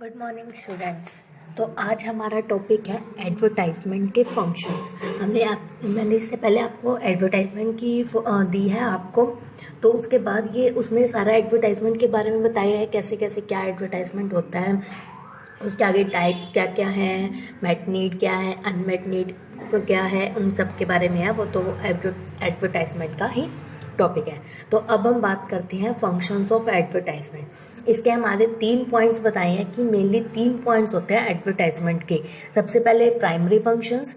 Good morning students. तो आज हमारा टॉपिक है एडवर्टाइजमेंट के फंक्शंस। मैंने इससे पहले आपको एडवर्टाइजमेंट की दी है आपको। तो उसके बाद ये उसमें सारा एडवर्टाइजमेंट के बारे में बताया है, कैसे कैसे क्या एडवर्टाइजमेंट होता है, उसके आगे टाइप्स क्या क्या हैं, मेट नीड क्या है, अनमेट नीड क्या है, उन सब के बारे में है। वो तो एडवर्टाइजमेंट का ही टॉपिक है। तो अब हम बात करते हैं फंक्शंस ऑफ एडवर्टाइजमेंट। इसके हमारे 3 पॉइंट्स बताए हैं कि मेनली 3 पॉइंट्स होते हैं एडवर्टाइजमेंट के। सबसे पहले primary functions,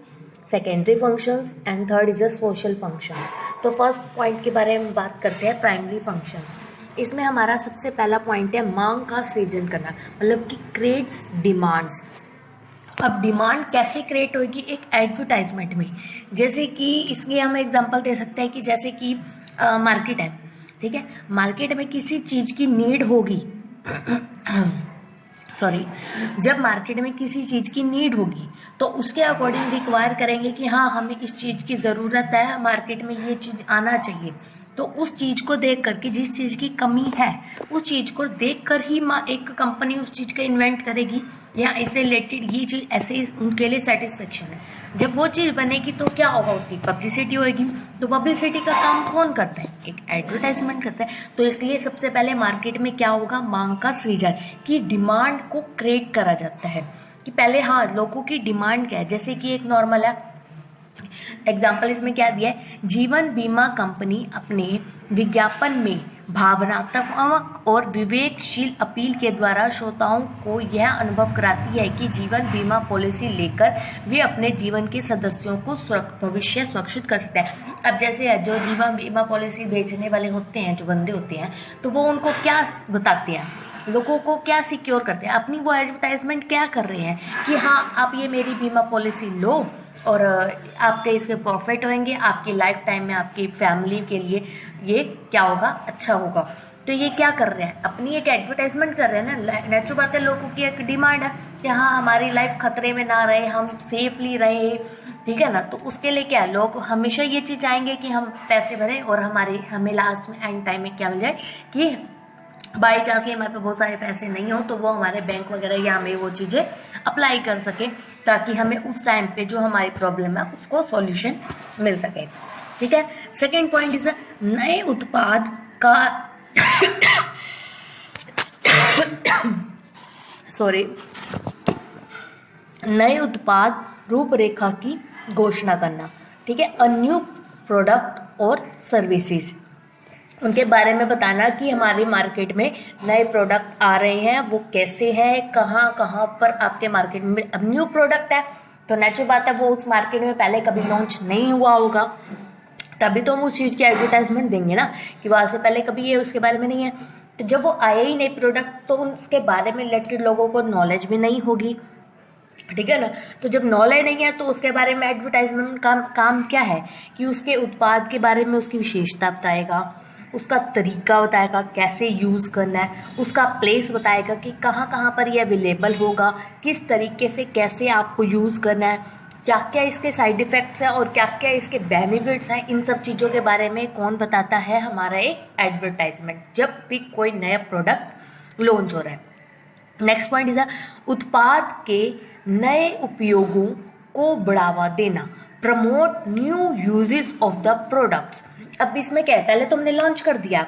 secondary functions and third is a social functions. तो फर्स्ट पॉइंट के बारे में बात करते हैं प्राइमरी फंक्शंस। इसमें हमारा सबसे पहला पॉइंट है मांग का सृजन करना, मतलब कि क्रिएट्स डिमांड्स। अब डिमांड कैसे क्रिएट होगी एक एडवर्टाइजमेंट में, जैसे कि इसके हम एग्जांपल दे सकते हैं कि जैसे कि मार्केट है, ठीक है, मार्केट में किसी चीज की नीड होगी सॉरी, जब मार्केट में किसी चीज की नीड होगी तो उसके अकॉर्डिंग रिक्वायर करेंगे कि हाँ हमें इस चीज की जरूरत है, मार्केट में ये चीज आना चाहिए। तो उस चीज को देख कर कि जिस चीज की कमी है उस चीज को देख कर ही एक कंपनी उस चीज का इन्वेंट करेगी या इससे रिलेटेड ये चीज ऐसे उनके लिए सेटिस्फेक्शन है। जब वो चीज बनेगी तो क्या होगा, उसकी पब्लिसिटी होगी। तो पब्लिसिटी का काम कौन करता है, एक एडवर्टाइजमेंट करता है। तो इसलिए सबसे पहले मार्केट में क्या होगा, मांग का सृजन, की डिमांड को क्रिएट करा जाता है कि पहले हाँ लोगों की डिमांड क्या है। जैसे कि एक नॉर्मल है एग्जाम्पल, इसमें क्या दिया है, जीवन बीमा कंपनी अपने विज्ञापन में भावनात्मक और विवेकशील अपील के द्वारा श्रोताओं को यह अनुभव कराती है कि जीवन बीमा पॉलिसी लेकर वे अपने जीवन के सदस्यों को भविष्य सुरक्षित कर सकते हैं। अब जैसे जो जीवन बीमा पॉलिसी बेचने वाले होते हैं, जो बंदे होते हैं, तो वो उनको क्या बताते हैं, लोगों को क्या सिक्योर करते हैं, अपनी वो एडवर्टाइजमेंट क्या कर रहे हैं कि हाँ आप ये मेरी बीमा पॉलिसी लो और आपके इसके प्रॉफिट होंगे, आपकी लाइफ टाइम में आपकी फैमिली के लिए ये क्या होगा, अच्छा होगा। तो ये क्या कर रहे हैं, अपनी एक एडवर्टाइजमेंट कर रहे हैं ना। नेचुरल बात है, लोगों की एक डिमांड है कि हाँ हमारी लाइफ खतरे में ना रहे, हम सेफली रहे, ठीक है ना। तो उसके लिए क्या है, लोग हमेशा ये चीज चाहेंगे कि हम पैसे भरें और हमें लास्ट में एंड टाइम में क्या मिल जाए कि बाई चांस हमारे पे बहुत सारे पैसे नहीं हो तो वो हमारे बैंक वगैरह या हमें वो चीजें अप्लाई कर सके, ताकि हमें उस टाइम पे जो हमारी प्रॉब्लम है उसको सॉल्यूशन मिल सके, ठीक है। सेकेंड पॉइंट इज नए उत्पाद का सॉरी नए उत्पाद रूपरेखा की घोषणा करना, ठीक है। अ न्यू प्रोडक्ट और सर्विसेज, उनके बारे में बताना कि हमारी मार्केट में नए प्रोडक्ट आ रहे हैं, वो कैसे हैं, कहाँ कहाँ पर आपके मार्केट में। अब न्यू प्रोडक्ट है तो नेचुरल बात है वो उस मार्केट में पहले कभी लॉन्च नहीं हुआ होगा, तभी तो हम उस चीज़ की एडवर्टाइजमेंट देंगे ना, कि वहाँ से पहले कभी ये उसके बारे में नहीं है। तो जब वो आए ही नए प्रोडक्ट तो उसके बारे में रिलेटेड लोगों को नॉलेज भी नहीं होगी, ठीक है ना। तो जब नॉलेज नहीं है तो उसके बारे में एडवर्टाइजमेंट का काम क्या है कि उसके उत्पाद के बारे में उसकी विशेषता बताएगा, उसका तरीका बताएगा कैसे यूज़ करना है, उसका प्लेस बताएगा कि कहाँ कहाँ पर ये अवेलेबल होगा, किस तरीके से कैसे आपको यूज़ करना है, क्या क्या इसके साइड इफ़ेक्ट्स हैं और क्या क्या इसके बेनिफिट्स हैं। इन सब चीज़ों के बारे में कौन बताता है, हमारा एक एडवर्टाइजमेंट, जब भी कोई नया प्रोडक्ट लॉन्च हो रहा है। नेक्स्ट पॉइंट इज उत्पाद के नए उपयोगों को बढ़ावा देना, promote new uses of the products. अब इसमें क्या है, पहले तो हमने लॉन्च कर दिया,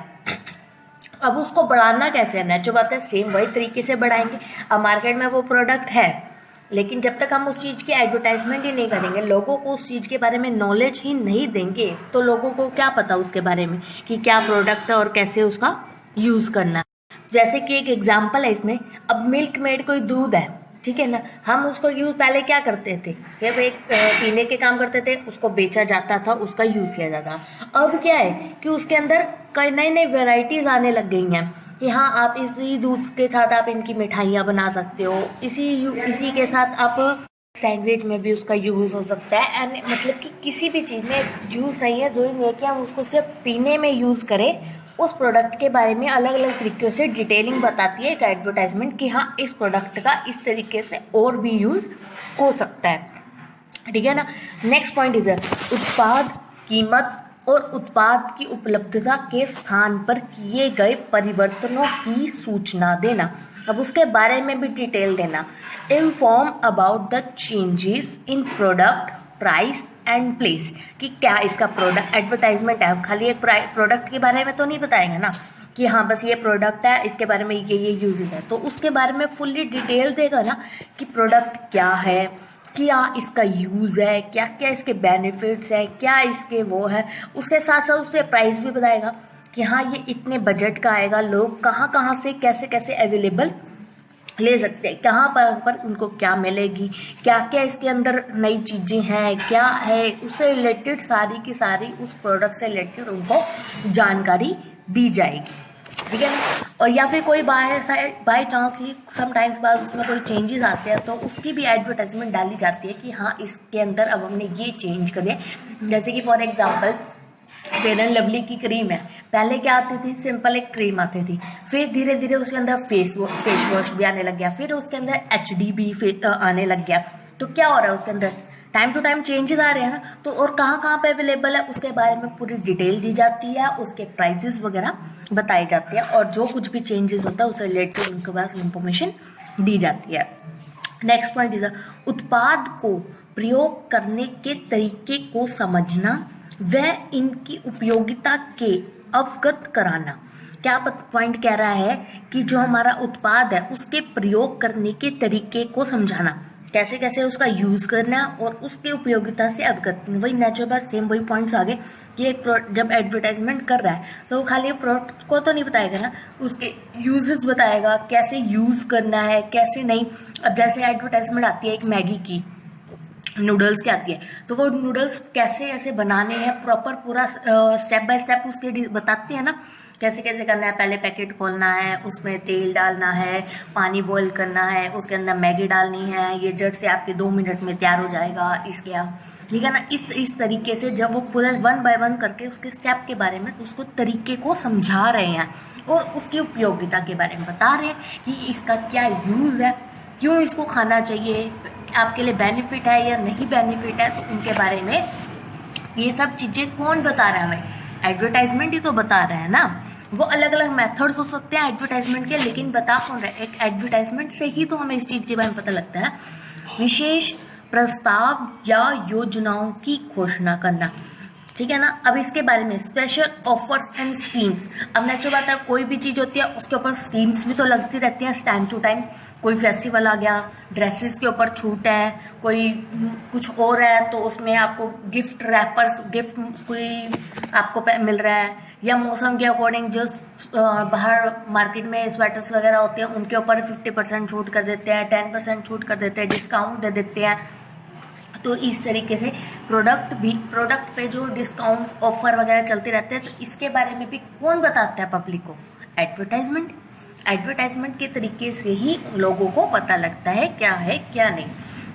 अब उसको बढ़ाना कैसे है, नेचुरल बात है सेम वही तरीके से बढ़ाएंगे। अब मार्केट में वो प्रोडक्ट है, लेकिन जब तक हम उस चीज़ की एडवर्टाइजमेंट ही नहीं करेंगे, लोगों को उस चीज़ के बारे में नॉलेज ही नहीं देंगे, तो लोगों को क्या पता उसके बारे में कि क्या प्रोडक्ट है और कैसे उसका यूज़ करना है। जैसे कि एक एग्जाम्पल है इसमें, अब मिल्क मेड कोई दूध है, ठीक है ना, हम उसको यूज पहले क्या करते थे, सिर्फ एक पीने के काम करते थे, उसको बेचा जाता था, उसका यूज किया जाता था। अब क्या है कि उसके अंदर कई नई नई वेराइटीज आने लग गई हैं कि हाँ आप इसी दूध के साथ आप इनकी मिठाइयाँ बना सकते हो, इसी के साथ आप सैंडविच में भी उसका यूज हो सकता है। एंड मतलब कि किसी भी चीज़ में यूज नहीं है, जरूरी नहीं है कि हम उसको सिर्फ पीने में यूज करें। उस प्रोडक्ट के बारे में अलग अलग तरीके से डिटेलिंग बताती है एक एडवर्टाइजमेंट कि हाँ इस प्रोडक्ट का इस तरीके से और भी यूज हो सकता है, ठीक है ना। नेक्स्ट पॉइंट इज उत्पाद, कीमत और उत्पाद की उपलब्धता के स्थान पर किए गए परिवर्तनों की सूचना देना। अब उसके बारे में भी डिटेल देना। Inform about the changes in product price and place, कि क्या इसका प्रोडक्ट एडवर्टाइजमेंट है, खाली एक प्रोडक्ट के बारे में तो नहीं बताएगा ना कि हाँ बस ये प्रोडक्ट है, इसके बारे में ये यूजेस है, तो उसके बारे में फुल्ली डिटेल देगा ना कि प्रोडक्ट क्या है, क्या इसका यूज़ है, क्या क्या इसके बेनिफिट्स है, क्या इसके वो है। उसके साथ साथ उससे प्राइस भी बताएगा कि हाँ ये इतने बजट का आएगा, लोग कहाँ कहाँ से कैसे कैसे अवेलेबल ले सकते हैं, कहाँ पर उनको क्या मिलेगी, क्या क्या इसके अंदर नई चीज़ें हैं, क्या है, उससे रिलेटेड सारी की सारी उस प्रोडक्ट से रिलेटेड उनको जानकारी दी जाएगी। ठीक है ना। और या फिर कोई बाय चांस ही समटाइम्स बाद उसमें कोई चेंजेस आते हैं तो उसकी भी एडवर्टाइजमेंट डाली जाती है कि हाँ इसके अंदर अब हमने ये चेंज कर दिया। जैसे कि for example fair and lovely की क्रीम है, पहले क्या आती थी, सिंपल एक क्रीम आती थी, फिर धीरे धीरे उसके अंदर फेस वॉश भी आने लग गया, फिर उसके अंदर HD भी आने लग गया। तो क्या हो रहा है उसके अंदर टाइम टू टाइम चेंजेस आ रहे हैं ना, तो और कहाँ कहाँ पे अवेलेबल है उसके बारे में पूरी डिटेल दी जाती है, उसके प्राइसेस वगैरह बताई जाती है, और जो कुछ भी चेंजेस होता है उससे रिलेटेड उनके पास इंफॉर्मेशन दी जाती है। नेक्स्ट पॉइंट इज उत्पाद को प्रयोग करने के तरीके को समझना व इनकी उपयोगिता के अवगत कराना। क्या पॉइंट कह रहा है कि जो हमारा उत्पाद है उसके प्रयोग करने के तरीके को समझाना, कैसे कैसे उसका यूज करना और उसकी उपयोगिता से अवगत। वही नेचुरल बात, सेम वही पॉइंट्स आगे कि एक जब एडवर्टाइजमेंट कर रहा है तो वो खाली प्रोडक्ट को तो नहीं बताएगा ना, उसके यूजेस बताएगा, कैसे यूज करना है कैसे नहीं। अब जैसे एडवर्टाइजमेंट आती है एक मैगी की, नूडल्स की आती है, तो वो नूडल्स कैसे ऐसे बनाने हैं प्रॉपर पूरा स्टेप बाय स्टेप उसके बताते हैं ना, कैसे कैसे करना है। पहले पैकेट खोलना है, उसमें तेल डालना है, पानी बॉईल करना है, उसके अंदर मैगी डालनी है, ये झट से आपके 2 मिनट में तैयार हो जाएगा इसके आप, ठीक है ना। इस तरीके से जब वो पूरा 1 बाय 1 करके उसके स्टेप के बारे में, तो उसको तरीके को समझा रहे हैं और उसकी उपयोगिता के बारे में बता रहे हैं कि इसका क्या यूज़ है, क्यों इसको खाना चाहिए, आपके लिए बेनिफिट है या नहीं बेनिफिट है, तो उनके बारे में ये सब चीज़ें कौन बता रहा है हमें, एडवर्टाइजमेंट ही तो बता रहे हैं ना। वो अलग अलग मेथड्स हो सकते हैं एडवर्टाइजमेंट के, लेकिन बता कौन रहा है, एक एडवर्टाइजमेंट से ही तो हमें इस चीज़ के बारे में पता लगता है। विशेष प्रस्ताव या योजनाओं की घोषणा करना, ठीक है ना। अब इसके बारे में स्पेशल ऑफर्स एंड स्कीम्स। अब नेचुरल बात है, कोई भी चीज़ होती है उसके ऊपर स्कीम्स भी तो लगती रहती हैं टाइम टू टाइम। कोई फेस्टिवल आ गया, ड्रेसेस के ऊपर छूट है, कोई कुछ और है तो उसमें आपको गिफ्ट रैपर्स, गिफ्ट कोई आपको मिल रहा है, या मौसम के अकॉर्डिंग जो बाहर मार्केट में स्वेटर्स वगैरह होते हैं उनके ऊपर 50% छूट कर देते हैं, 10% छूट कर देते हैं, डिस्काउंट दे देते हैं। तो इस तरीके से प्रोडक्ट पे जो डिस्काउंट ऑफर वगैरह चलते रहते हैं, तो इसके बारे में भी कौन बताता है पब्लिक को, एडवर्टाइजमेंट के तरीके से ही लोगों को पता लगता है क्या नहीं।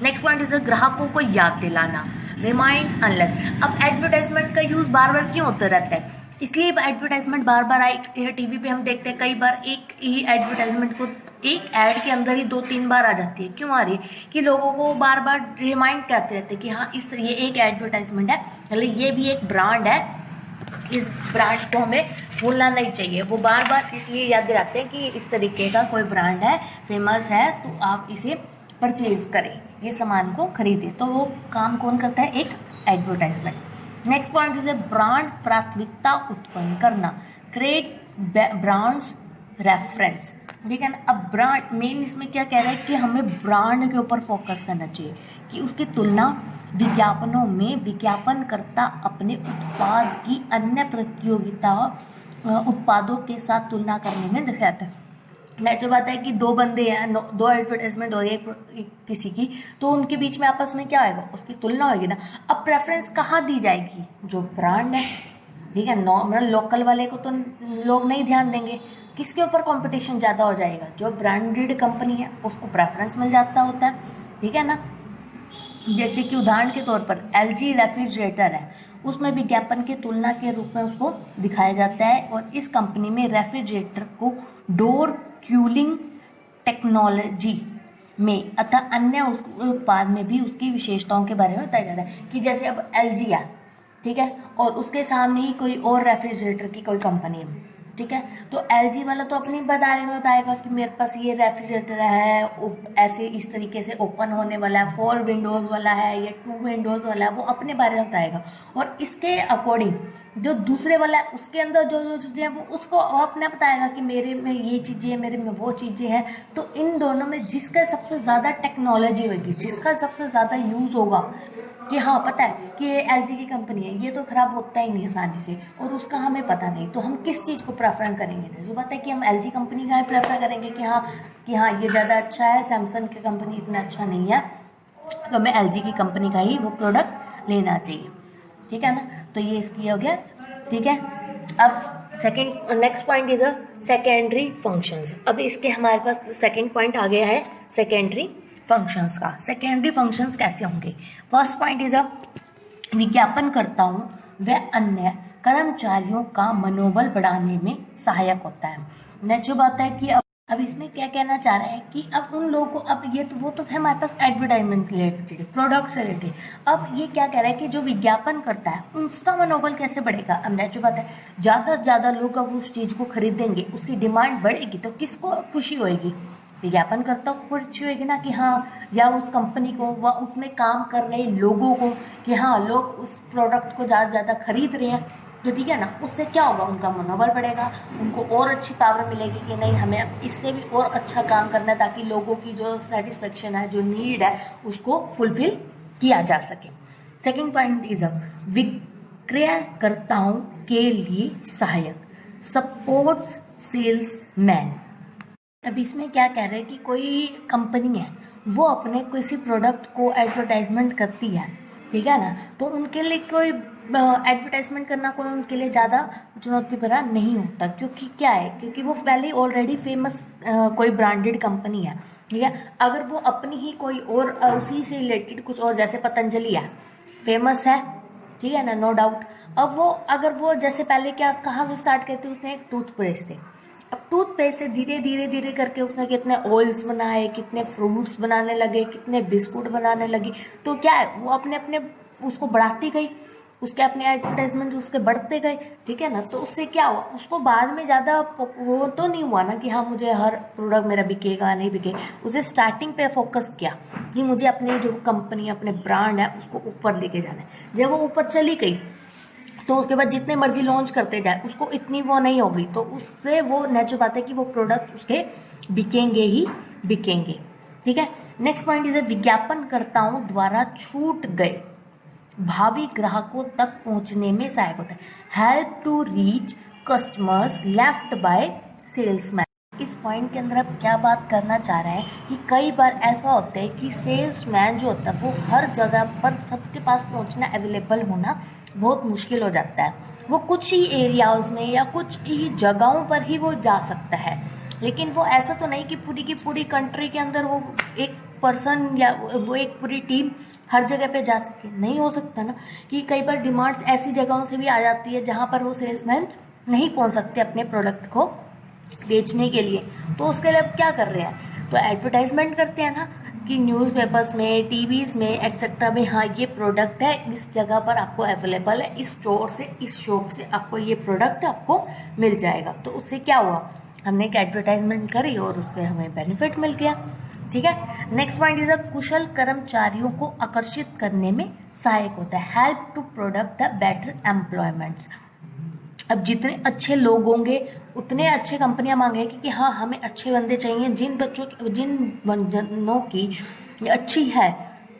नेक्स्ट पॉइंट इज ग्राहकों को याद दिलाना, रिमाइंड अनलेस। अब एडवर्टाइजमेंट का यूज बार बार क्यों होता रहता है, इसलिए एडवर्टाइजमेंट बार बार आई, टीवी पे हम देखते हैं कई बार एक ही एडवर्टाइजमेंट को एक ऐड के अंदर ही 2-3 बार आ जाती है। क्यों आ रही है कि लोगों को बार बार रिमाइंड करते रहते हैं कि हाँ ये एक एडवर्टाइजमेंट है, मतलब ये भी एक ब्रांड है, इस ब्रांड को हमें भूलना नहीं चाहिए। वो बार बार इसलिए याद दिलाते हैं कि इस तरीके का कोई ब्रांड है, फेमस है, तो आप इसे परचेज करें, ये सामान को खरीदें। तो वो काम कौन करता है, एक advertisement. Next point is brand प्राथमिकता उत्पन्न करना, क्रिएट ब्रांड्स रेफरेंस, ठीक है ना। अब ब्रांड मेन इसमें क्या कह रहा है कि हमें ब्रांड के ऊपर फोकस करना चाहिए कि उसकी तुलना विज्ञापनों में विज्ञापनकर्ता अपने उत्पाद की अन्य प्रतियोगिता उत्पादों के साथ तुलना करने में दिखाता है। नेचुरल बात है कि 2 बंदे हैं, 2 एडवर्टाइजमेंट हो रही है किसी की, तो उनके बीच में आपस में क्या होगा, उसकी तुलना होगी ना। अब प्रेफरेंस कहाँ दी जाएगी, जो ब्रांड है, ठीक है। नॉर्मल लोकल वाले को तो लोग नहीं ध्यान देंगे, किसके ऊपर कंपटीशन ज़्यादा हो जाएगा, जो ब्रांडेड कंपनी है उसको प्रेफरेंस मिल जाता होता है, ठीक है ना। जैसे कि उदाहरण के तौर पर LG रेफ्रिजरेटर है, उसमें विज्ञापन की तुलना के रूप में उसको दिखाया जाता है, और इस कंपनी में रेफ्रिजरेटर को डोर कूलिंग टेक्नोलॉजी में अतः अन्य उत्पाद में भी उसकी विशेषताओं के बारे में बताया जाता है। कि जैसे अब LG है, ठीक है, और उसके सामने ही कोई और रेफ्रिजरेटर की कोई कंपनी है, ठीक है। तो एलजी वाला तो अपने बारे में बताएगा कि मेरे पास ये रेफ्रिजरेटर है, ऐसे इस तरीके से ओपन होने वाला है, 4 विंडोज़ वाला है या 2 विंडोज़ वाला है, वो अपने बारे में बताएगा। और इसके अकॉर्डिंग जो दूसरे वाला है उसके अंदर जो जो चीज़ें हैं वो उसको अपने बताएगा कि मेरे में ये चीज़ें हैं, मेरे में वो चीज़ें हैं। तो इन दोनों में जिसका सबसे ज़्यादा टेक्नोलॉजी होगी, जिसका सबसे ज़्यादा यूज़ होगा कि हाँ पता है कि ये एलजी की कंपनी है, ये तो ख़राब होता ही नहीं आसानी से, और उसका हमें पता नहीं, तो हम किस चीज़ को प्रेफर करेंगे? जो बात है कि हम एलजी कंपनी का ही प्रेफर करेंगे कि हाँ ये ज़्यादा अच्छा है, सैमसंग की कंपनी इतना अच्छा नहीं है, तो हमें एलजी की कंपनी का ही वो प्रोडक्ट लेना चाहिए, ठीक है ना। तो ये इसकी हो गया, ठीक है। अब next point is a secondary functions. अब इसके हमारे पास सेकेंड पॉइंट आ गया है सेकेंडरी फंक्शंस का। सेकेंडरी फंक्शंस कैसे होंगे? फर्स्ट पॉइंट इज अ विज्ञापनकर्ताओं व अन्य कर्मचारियों का मनोबल बढ़ाने में सहायक होता है। नेक्स्ट बात है कि अब इसमें क्या कहना चाह रहा है कि अब उन लोगों को, अब ये तो वो तो थे हमारे पास एडवर्टाइजमेंट रिलेटेड, प्रोडक्ट से रिलेटेड। अब ये क्या कह रहा है कि जो विज्ञापन करता है उसका मनोबल कैसे बढ़ेगा? अब नेक्स्ट बात है, ज़्यादा से ज़्यादा लोग अब उस चीज़ को खरीदेंगे, उसकी डिमांड बढ़ेगी, तो किसको खुशी होएगी? विज्ञापनकर्ता को खुशी होगी ना, कि हाँ, या उस कंपनी को व उसमें काम कर रहे लोगों को, कि हाँ लोग उस प्रोडक्ट को ज़्यादा से ज़्यादा खरीद रहे हैं, तो ठीक है ना। उससे क्या होगा? उनका मनोबल बढ़ेगा, उनको और अच्छी पावर मिलेगी कि नहीं हमें इससे भी और अच्छा काम करना है, ताकि लोगों की जो सेटिस्फेक्शन है, जो नीड है, उसको फुलफिल किया जा सके। सेकेंड पॉइंट इज विक्रयकर्ताओं के लिए सहायक, सपोर्ट्स सेल्समैन। अब इसमें क्या कह रहे हैं कि कोई कंपनी है, वो अपने किसी प्रोडक्ट को एडवर्टाइजमेंट करती है, ठीक है ना, तो उनके लिए कोई एडवर्टाइजमेंट करना कोई उनके लिए ज़्यादा चुनौती भरा नहीं होता। क्योंकि क्या है, क्योंकि वो पहले ऑलरेडी फेमस कोई ब्रांडेड कंपनी है, ठीक है। अगर वो अपनी ही कोई और उसी से रिलेटेड कुछ और, जैसे पतंजलि है, फेमस है, ठीक है ना, नो डाउट। अब वो अगर वो जैसे पहले क्या, कहाँ से स्टार्ट करती, उसने एक टूथपेस्ट से, अब टूथपेस्ट से धीरे धीरे धीरे करके उसने कितने ऑयल्स बनाए, कितने फ्रूट्स बनाने लगे, कितने बिस्कुट बनाने लगी। तो क्या है, वो अपने अपने उसको बढ़ाती गई, उसके अपने एडवर्टाइजमेंट उसके बढ़ते गए, ठीक है ना। तो उससे क्या हुआ, उसको बाद में ज़्यादा वो तो नहीं हुआ ना कि हाँ मुझे हर प्रोडक्ट मेरा बिकेगा नहीं बिकेगा। उसे स्टार्टिंग पे फोकस किया कि मुझे अपनी जो कंपनी, अपने ब्रांड है, उसको ऊपर लेके जाना है। जब वो ऊपर चली गई, तो उसके बाद जितने मर्जी लॉन्च करते जाए, उसको इतनी वो नहीं होगी, तो उससे वो नेचुरल बात है कि वो प्रोडक्ट उसके बिकेंगे ही बिकेंगे, ठीक है। नेक्स्ट पॉइंट इज विज्ञापनकर्ताओं द्वारा छूट गए भावी ग्राहकों तक पहुंचने में सहायक होता है, help to reach customers left by salesman. इस पॉइंट के अंदर आप क्या बात करना चाह रहे हैं कि कई बार ऐसा होता है कि सेल्समैन जो होता है वो हर जगह पर सबके पास पहुंचना, अवेलेबल होना बहुत मुश्किल हो जाता है। वो कुछ ही एरियाज में या कुछ ही जगहों पर ही वो जा सकता है, लेकिन वो ऐसा तो नहीं कि पूरी की पूरी कंट्री के अंदर वो एक पर्सन या वो एक पूरी टीम हर जगह पे जा सके। नहीं हो सकता ना, कि कई बार डिमांड्स ऐसी जगहों से भी आ जाती है जहाँ पर वो सेल्समैन नहीं पहुँच सकते अपने प्रोडक्ट को बेचने के लिए। तो उसके लिए अब क्या कर रहे हैं, तो एडवर्टाइजमेंट करते हैं ना, कि न्यूज़पेपर्स में, टीवीज़ में, एक्सेट्रा में, हाँ ये प्रोडक्ट है, इस जगह पर आपको अवेलेबल है, इस स्टोर से, इस शॉप से आपको ये प्रोडक्ट आपको मिल जाएगा। तो उससे क्या हुआ, हमने एक एडवर्टाइजमेंट करी और उससे हमें बेनिफिट मिल गया, ठीक है। नेक्स्ट पॉइंट इज कुशल कर्मचारियों को आकर्षित करने में सहायक होता है, help to product the better employments. अब जितने अच्छे लोग होंगे उतने अच्छे कंपनियां मांगेंगी कि हाँ हमें अच्छे बंदे चाहिए, जिन बंदों की अच्छी है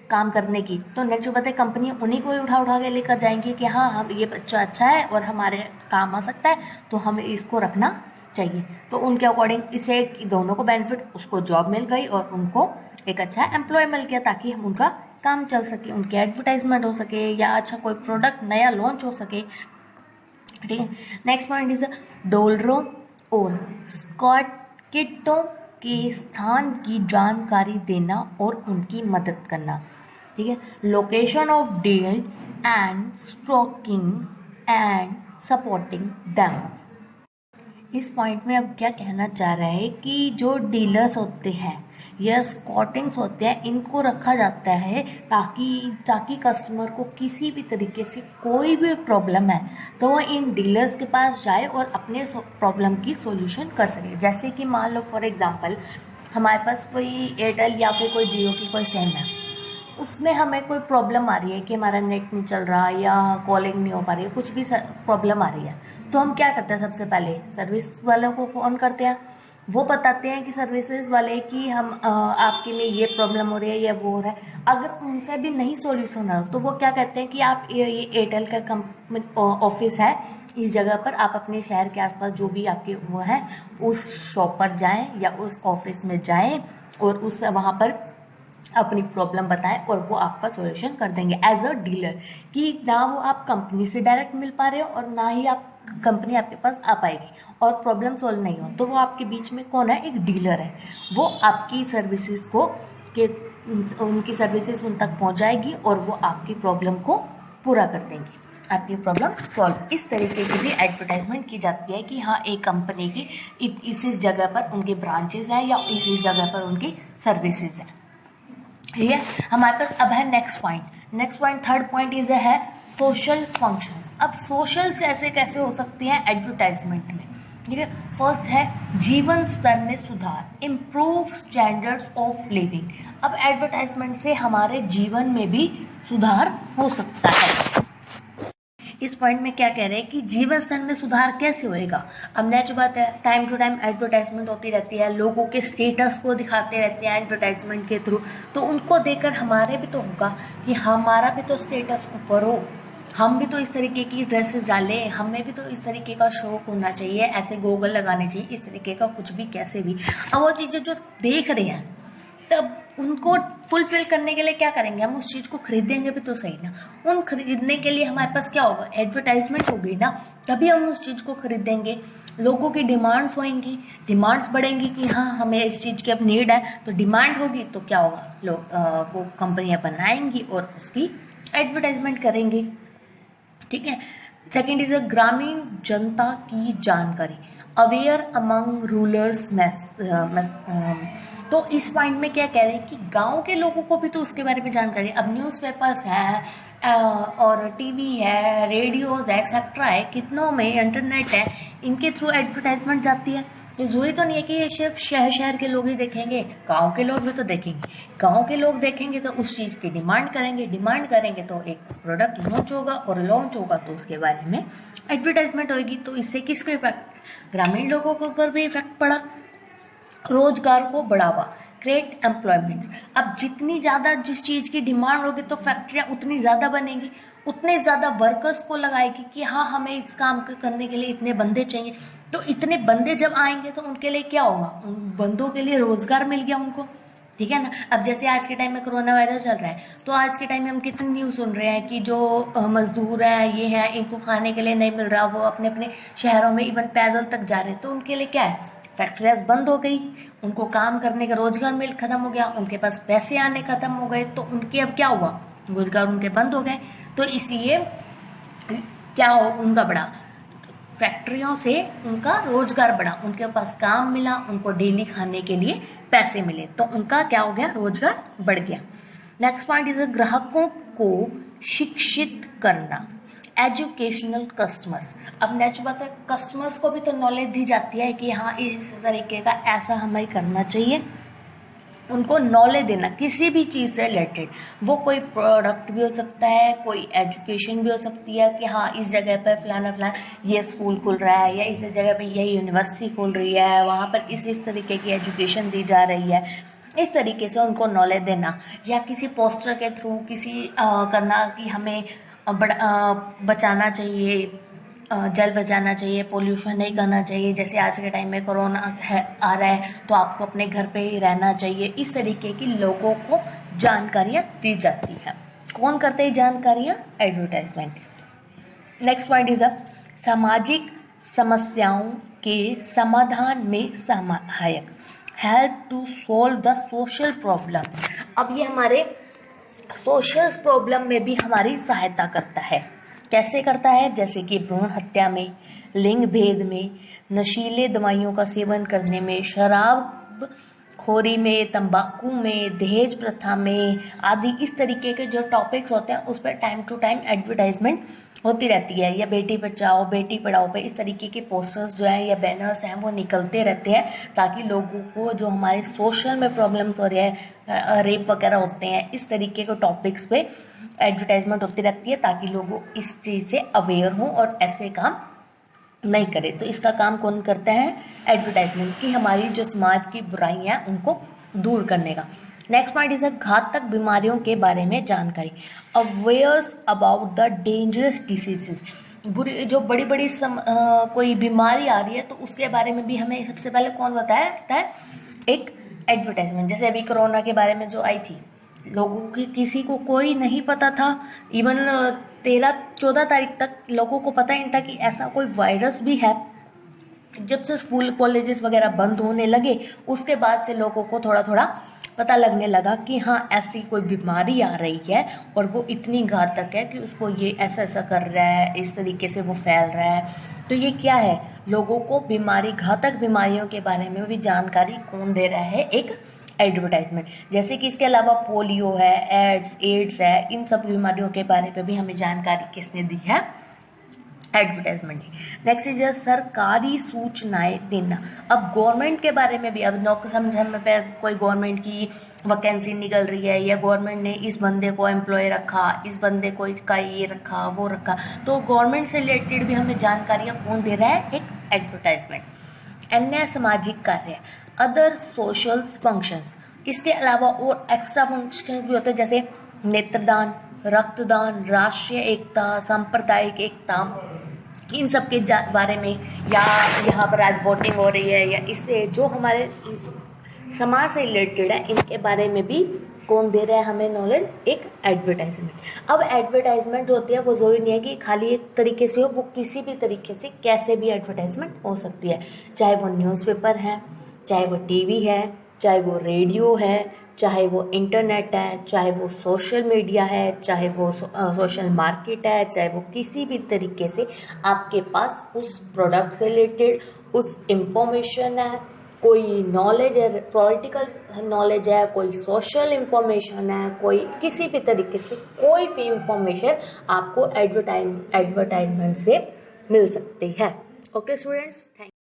काम करने की। तो नेक्स्ट जो बात है, कंपनियां उन्हीं को उठा के लेकर जाएंगी कि हाँ हम ये बच्चा अच्छा है और हमारे काम आ सकता है, तो हमें इसको रखना चाहिए। तो उनके अकॉर्डिंग इसे दोनों को बेनिफिट, उसको जॉब मिल गई और उनको एक अच्छा एम्प्लॉय मिल गया, ताकि हम उनका काम चल सके, उनके एडवर्टाइजमेंट हो सके, या अच्छा कोई प्रोडक्ट नया लॉन्च हो सके, ठीक है। नेक्स्ट पॉइंट इज डॉलरों और स्कॉटकिटों के स्थान की जानकारी देना और उनकी मदद करना, ठीक है। Location of deal and stocking and supporting them. इस पॉइंट में अब क्या कहना चाह रहा है कि जो डीलर्स होते हैं या स्कॉटिंग्स होते हैं, इनको रखा जाता है ताकि कस्टमर को किसी भी तरीके से कोई भी प्रॉब्लम है तो वो इन डीलर्स के पास जाए और अपने प्रॉब्लम की सॉल्यूशन कर सके। जैसे कि मान लो फॉर एग्जांपल हमारे पास कोई एयरटेल या फिर कोई जियो की कोई सिम है, उसमें हमें कोई प्रॉब्लम आ रही है कि हमारा नेट नहीं चल रहा या कॉलिंग नहीं हो पा रही है, कुछ भी प्रॉब्लम आ रही है, तो हम क्या करते हैं, सबसे पहले सर्विस वालों को फ़ोन करते हैं। वो बताते हैं कि सर्विसेज वाले कि हम आपके में ये प्रॉब्लम हो रही है या वो हो रहा है। अगर उनसे भी नहीं सॉल्यूशन हो तो वो क्या कहते हैं कि आप ये एयरटेल का कंपनी ऑफिस है इस जगह पर, आप अपने शहर के आसपास जो भी आपके वो है उस शॉप पर जाएं या उस ऑफिस में जाएं और उस वहाँ पर अपनी प्रॉब्लम बताएं और वो आपका सॉल्यूशन कर देंगे एज अ डीलर। कि ना वो आप कंपनी से डायरेक्ट मिल पा रहे हो और ना ही आप कंपनी आपके पास आ पाएगी और प्रॉब्लम सॉल्व नहीं हो, तो वो आपके बीच में कौन है, एक डीलर है। वो आपकी सर्विसेज को के उनकी सर्विसेज उन तक पहुंचाएगी और वो आपकी प्रॉब्लम को पूरा कर देंगे, आपकी प्रॉब्लम सॉल्व। इस तरीके की भी एडवर्टाइजमेंट की जाती है कि हाँ एक कंपनी की इस जगह पर उनके ब्रांचेस हैं या इस जगह पर उनकी सर्विसेज हैं। ठीक है, हमारे पास अब है next point third point is है सोशल फंक्शंस। अब सोशल ऐसे कैसे हो सकती हैं एडवर्टाइजमेंट में। ठीक है, फर्स्ट है जीवन स्तर में सुधार, इम्प्रूव स्टैंडर्ड्स ऑफ लिविंग। अब एडवर्टाइजमेंट से हमारे जीवन में भी सुधार हो सकता है। इस पॉइंट में क्या कह रहे हैं कि जीवन स्तर में सुधार कैसे होएगा। अब नेचुरल बात है, टाइम टू टाइम एडवर्टाइजमेंट होती रहती है, लोगों के स्टेटस को दिखाते रहते हैं एडवर्टाइजमेंट के थ्रू, तो उनको देखकर हमारे भी तो होगा कि हमारा भी तो स्टेटस ऊपर हो, हम भी तो इस तरीके की ड्रेसेस डालें, हमें भी तो इस तरीके का शौक होना चाहिए, ऐसे गोगल लगाने चाहिए, इस तरीके का कुछ भी कैसे भी। अब वो चीज़ें जो देख रहे हैं तब उनको फुलफिल करने के लिए क्या करेंगे, हम उस चीज़ को खरीदेंगे भी तो सही ना। उन खरीदने के लिए हमारे पास क्या होगा, एडवर्टाइजमेंट होगी ना, तभी हम उस चीज़ को खरीदेंगे। लोगों की डिमांड्स होंगी, डिमांड्स बढ़ेंगी कि हाँ हमें इस चीज़ की अब नीड है, तो डिमांड होगी तो क्या होगा, लोग वो कंपनियां बनाएंगी और उसकी एडवर्टाइजमेंट करेंगी। ठीक है, सेकेंड इज ग्रामीण जनता की जानकारी, अवेयर अमंग रूलर्स। तो इस पॉइंट में क्या कह रहे हैं कि गांव के लोगों को भी तो उसके बारे में जानकारी। अब न्यूज़पेपर्स है और टीवी है, रेडियोज है, एक्सेट्रा है, कितनों में इंटरनेट है, इनके थ्रू एडवर्टाइजमेंट जाती है। तो जरूरी तो नहीं है कि ये सिर्फ शहर के लोग ही देखेंगे, गांव के लोग भी तो देखेंगे। गांव के लोग देखेंगे तो उस चीज़ की डिमांड करेंगे तो एक प्रोडक्ट लॉन्च होगा और लॉन्च होगा तो उसके बारे में एडवर्टाइजमेंट होगी। तो इससे किसके इफेक्ट, ग्रामीण लोगों के ऊपर भी इफेक्ट पड़ा, रोजगार को बढ़ावा, क्रिएट एम्प्लॉयमेंट। अब जितनी ज़्यादा जिस चीज़ की डिमांड होगी तो फैक्ट्रियाँ उतनी ज़्यादा बनेंगी, उतने ज़्यादा वर्कर्स को लगाएगी कि हाँ हमें इस काम करने के लिए इतने बंदे चाहिए। तो इतने बंदे जब आएंगे तो उनके लिए क्या होगा, उन बंदों के लिए रोजगार मिल गया उनको। ठीक है ना। अब जैसे आज के टाइम में कोरोना वायरस चल रहा है, तो आज के टाइम में हम कितनी न्यूज़ सुन रहे हैं कि जो मजदूर हैं ये हैं, इनको खाने के लिए नहीं मिल रहा, वो अपने अपने शहरों में इवन पैदल तक जा रहे हैं। तो उनके लिए क्या है, फैक्ट्रियाज बंद हो गई, उनको काम करने का रोजगार मिल खत्म हो गया, उनके पास पैसे आने खत्म हो गए, तो उनके अब क्या हुआ, रोजगार उनके बंद हो गए। तो इसलिए क्या हो, उनका बढ़ा, फैक्ट्रियों से उनका रोजगार बढ़ा, उनके पास काम मिला, उनको डेली खाने के लिए पैसे मिले, तो उनका क्या हो गया, रोजगार बढ़ गया। नेक्स्ट पॉइंट इज ग्राहकों को शिक्षित करना, एजुकेशनल कस्टमर्स। अब नेचुरल बात है, कस्टमर्स को भी तो नॉलेज दी जाती है कि हाँ इस तरीके का ऐसा हमें करना चाहिए, उनको नॉलेज देना किसी भी चीज़ से रिलेटेड। वो कोई प्रोडक्ट भी हो सकता है, कोई एजुकेशन भी हो सकती है कि हाँ इस जगह पर फलाना ये स्कूल खुल रहा है, या इस जगह पे ये यूनिवर्सिटी खुल रही है, वहाँ पर इस तरीके की एजुकेशन दी जा रही है। इस तरीके से उनको नॉलेज देना, या किसी पोस्टर के थ्रू किसी करना कि हमें बचाना चाहिए, जल बचाना चाहिए, पोल्यूशन नहीं करना चाहिए। जैसे आज के टाइम में कोरोना आ रहा है तो आपको अपने घर पे ही रहना चाहिए। इस तरीके की लोगों को जानकारियाँ दी जाती है। कौन करते हैं जानकारियाँ, एडवर्टाइजमेंट। नेक्स्ट पॉइंट इज सामाजिक समस्याओं के समाधान में सहायक, help to solve the social problems. अब ये हमारे सोशल प्रॉब्लम में भी हमारी सहायता करता है। कैसे करता है, जैसे कि भ्रूण हत्या में, लिंग भेद में, नशीले दवाइयों का सेवन करने में, शराब खोरी में, तंबाकू में, दहेज प्रथा में आदि। इस तरीके के जो टॉपिक्स होते हैं उस पर टाइम टू टाइम एडवर्टाइजमेंट होती रहती है, या बेटी बचाओ बेटी पढ़ाओ पे इस तरीके के पोस्टर्स जो हैं या बैनर्स हैं वो निकलते रहते हैं, ताकि लोगों को जो हमारे सोशल में प्रॉब्लम्स हो रही है, रेप वगैरह होते हैं, इस तरीके के टॉपिक्स पे एडवर्टाइजमेंट होती रहती है, ताकि लोग इस चीज़ से अवेयर हों और ऐसे काम नहीं करे। तो इसका काम कौन करता है, एडवर्टाइजमेंट, की हमारी जो समाज की बुराइयां हैं उनको दूर करने का। नेक्स्ट पॉइंट इज घातक बीमारियों के बारे में जानकारी, अवेयर्स अबाउट द डेंजरस डिसीजेज। बुरी जो बड़ी बड़ी कोई बीमारी आ रही है तो उसके बारे में भी हमें सबसे पहले कौन बताता है, एक एडवर्टाइजमेंट। जैसे अभी कोरोना के बारे में जो आई थी, लोगों की किसी को कोई नहीं पता था, इवन 13-14 तारीख तक लोगों को पता ही नहीं था कि ऐसा कोई वायरस भी है। जब से स्कूल कॉलेजेस वगैरह बंद होने लगे उसके बाद से लोगों को थोड़ा थोड़ा पता लगने लगा कि हाँ ऐसी कोई बीमारी आ रही है और वो इतनी घातक है कि उसको ये ऐसा ऐसा कर रहा है, इस तरीके से वो फैल रहा है। तो ये क्या है, लोगों को बीमारी, घातक बीमारियों के बारे में भी जानकारी कौन दे रहा है, एक एडवर्टाइजमेंट। जैसे कि इसके अलावा पोलियो है, एड्स है, इन सब बीमारियों के बारे में भी हमें जानकारी किसने दी है, एडवर्टाइजमेंट। नेक्स्ट इज सरकारी सूचनाएं देना। अब गवर्नमेंट के बारे में भी, अब समझ पे कोई गवर्नमेंट की वैकेंसी निकल रही है, या गवर्नमेंट ने इस बंदे को एम्प्लॉय रखा, इस बंदे को का ये रखा वो रखा, तो गवर्नमेंट से रिलेटेड भी हमें जानकारियां कौन दे रहा है, एक एडवर्टाइजमेंट। अन्य सामाजिक कार्य, अदर सोशल फंक्शंस, इसके अलावा और एक्स्ट्रा फंक्शंस भी होते हैं, जैसे नेत्रदान, रक्तदान, राष्ट्रीय एकता, सांप्रदायिक एकता, इन सब के बारे में, या यहाँ पर आज वोटिंग हो रही है, या इससे जो हमारे समाज से रिलेटेड है इनके बारे में भी कौन दे रहा है हमें नॉलेज, एक एडवर्टाइजमेंट। अब एडवर्टाइजमेंट जो होती है वो जरूरी नहीं है कि खाली एक तरीके से हो, वो किसी भी तरीके से कैसे भी एडवर्टाइजमेंट हो सकती है, चाहे वो न्यूज़पेपर है, चाहे वो टीवी है, चाहे वो रेडियो है, चाहे वो इंटरनेट है, चाहे वो सोशल मीडिया है, चाहे वो सोशल मार्केट है, चाहे वो किसी भी तरीके से आपके पास उस प्रोडक्ट से रिलेटेड उस इंफॉर्मेशन है, कोई नॉलेज है, पॉलिटिकल नॉलेज है, कोई सोशल इंफॉर्मेशन है, कोई किसी भी तरीके से कोई भी इंफॉर्मेशन आपको एडवर्टाइजमेंट से मिल सकती है। Okay students, thank you.